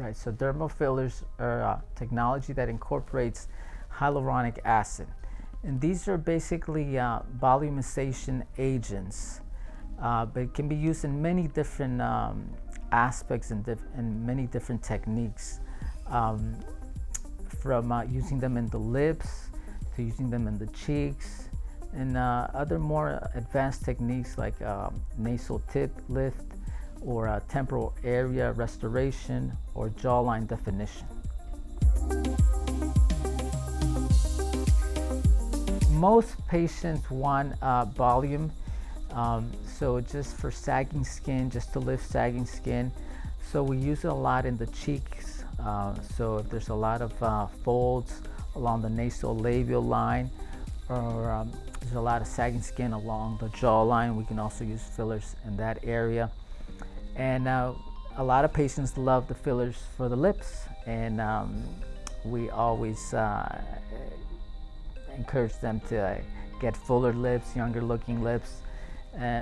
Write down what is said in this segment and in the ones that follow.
Right, so dermal fillers are technology that incorporates hyaluronic acid. And these are basically volumization agents, but it can be used in many different aspects and many different techniques, from using them in the lips to using them in the cheeks, and other more advanced techniques like nasal tip lift, or temporal area restoration, or jawline definition. Most patients want volume, so just for sagging skin, just to lift sagging skin. So we use it a lot in the cheeks. So if there's a lot of folds along the nasolabial line, or there's a lot of sagging skin along the jawline, we can also use fillers in that area. And a lot of patients love the fillers for the lips, and we always encourage them to get fuller lips, younger looking lips,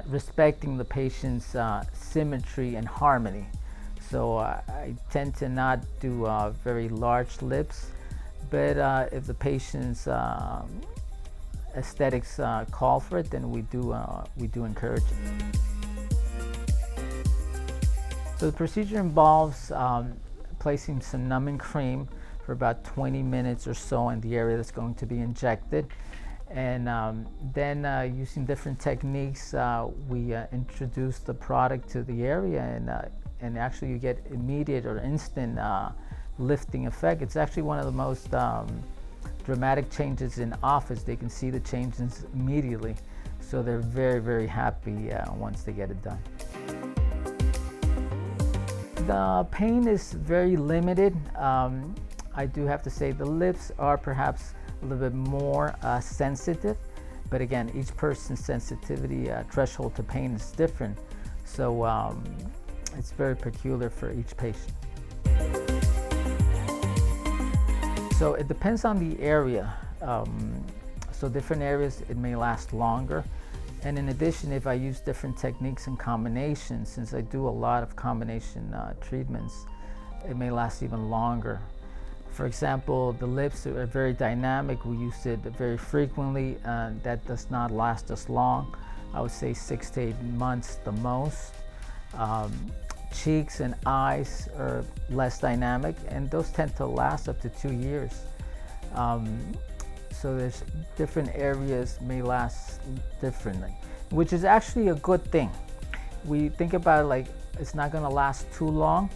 respecting the patient's symmetry and harmony. So I tend to not do very large lips, but if the patient's aesthetics call for it, then we do encourage it. So the procedure involves placing some numbing cream for about 20 minutes or so in the area that's going to be injected. And then using different techniques, we introduce the product to the area, and actually you get immediate or instant lifting effect. It's actually one of the most dramatic changes in office. They can see the changes immediately. So they're very, very happy once they get it done. The pain is very limited. I do have to say the lips are perhaps a little bit more sensitive, but again, each person's sensitivity threshold to pain is different. So it's very peculiar for each patient. So it depends on the area. So different areas, it may last longer. And in addition, if I use different techniques and combinations, since I do a lot of combination treatments, it may last even longer. For example, the lips are very dynamic. We use it very frequently. That does not last as long. I would say 6 to 8 months the most. Cheeks and eyes are less dynamic, and those tend to last up to 2 years. So there's different areas may last differently, which is actually a good thing. We think about it like it's not going to last too long,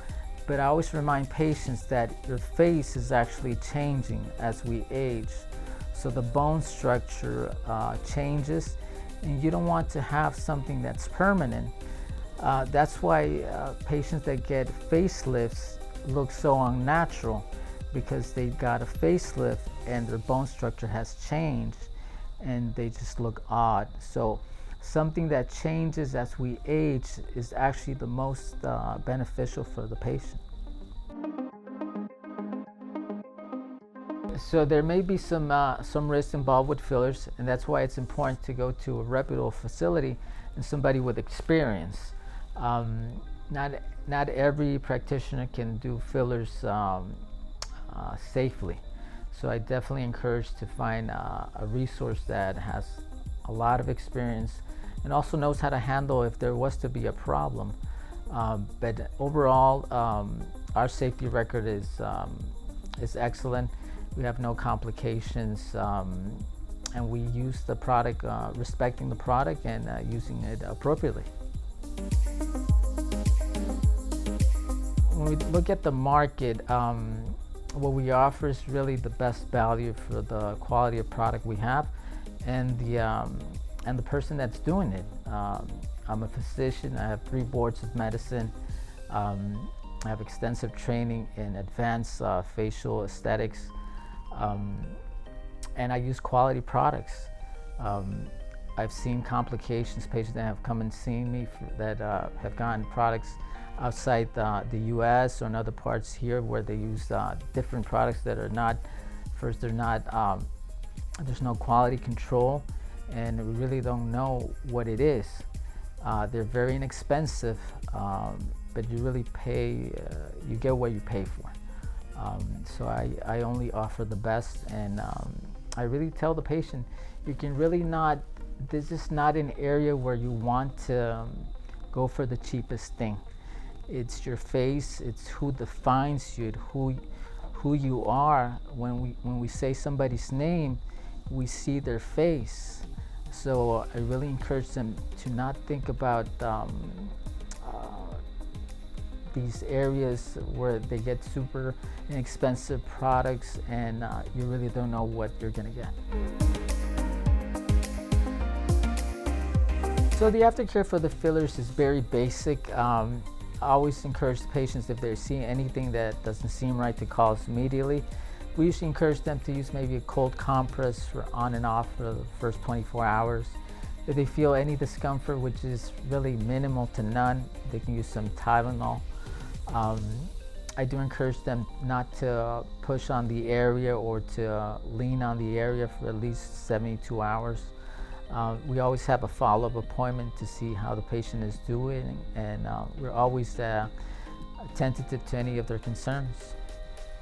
but I always remind patients that your face is actually changing as we age. So the bone structure changes, and you don't want to have something that's permanent. That's why patients that get facelifts look so unnatural, because they got a facelift and their bone structure has changed and they just look odd. So something that changes as we age is actually the most beneficial for the patient. So there may be some risks involved with fillers, and that's why it's important to go to a reputable facility and somebody with experience. Not every practitioner can do fillers safely. So I definitely encourage to find a resource that has a lot of experience and also knows how to handle if there was to be a problem. But overall, our safety record is excellent. We have no complications, and we use the product, respecting the product and using it appropriately. When we look at the market, what we offer is really the best value for the quality of product we have, and the person that's doing it. I'm a physician. I have 3 boards of medicine. I have extensive training in advanced facial aesthetics, and I use quality products. I've seen complications, patients that have come and seen me that have gotten products outside the US or in other parts here where they use different products that are not, first they're not, there's no quality control, and we really don't know what it is. They're very inexpensive, but you really pay, you get what you pay for. So I only offer the best, and I really tell the patient, you can really not, this is not an area where you want to go for the cheapest thing. It's your face, it's who defines you, who you are. When we say somebody's name, we see their face. So I really encourage them to not think about these areas where they get super inexpensive products and you really don't know what you're gonna get. So the aftercare for the fillers is very basic. I always encourage the patients, if they're seeing anything that doesn't seem right, to call us immediately. We usually encourage them to use maybe a cold compress for on and off for the first 24 hours. If they feel any discomfort, which is really minimal to none, they can use some Tylenol. I do encourage them not to push on the area or to lean on the area for at least 72 hours. We always have a follow-up appointment to see how the patient is doing, and we're always attentive to any of their concerns.